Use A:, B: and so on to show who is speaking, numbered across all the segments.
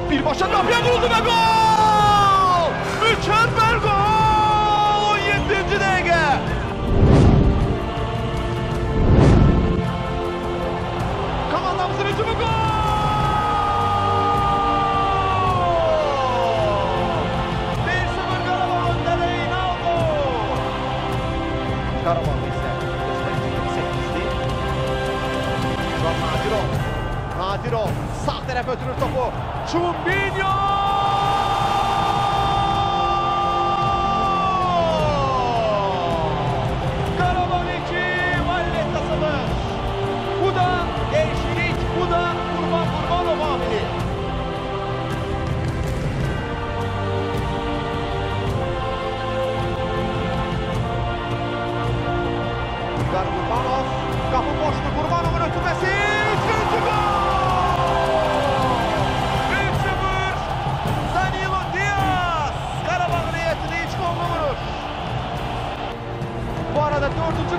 A: Bir başa kapıya vuruldu ve gol! Mükemmel gol! 17. dakika. Komandamızın hücumu gol! Karabağ ise Nadirov sağ tarafa götürür topu. Çumbinho! Karabağ 2, Valletta 0. Bu da değişiklik, bu da Kurban Kurbanov amili. Kurbanov, kapı boştu, Kurbanov'un ötürmesi, 3. gol! 3-0, Danilo Diaz, Karabağ niyetini hiç golünü vurur. Bu arada 4.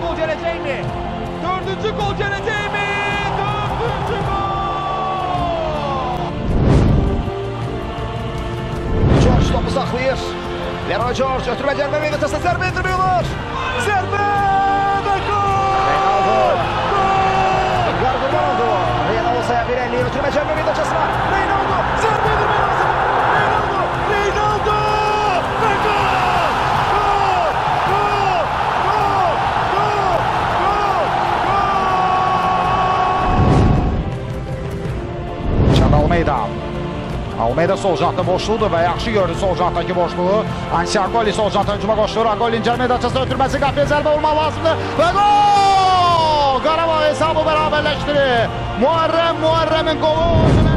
A: gol gelecek mi? 4. gol gelecek mi? 4. gol! George topu saxlayır. Leroy George ötürmə cərbə meyvətasına zərbə endirmiyorlar. Zərbə! Pirelli ötürmə cərbə meydançasına. Reynaldo zərbə edilməyə lazım. Reynaldo və gol! Gol! Gol! Gol! Gol! Can Almeida sol cəhətdə boşluqdur və yaxşı gördü sol cəhətdəki boşluğu. Ansi Agoli sol cəhətdə hücuma qoşulur. Agoli'nin cərbə meydançasına ötürməsi qapıya zərbə olmaq lazımdır. Və gol! Qarabağ hesabı beraberleştirir. Muharrem'in golü.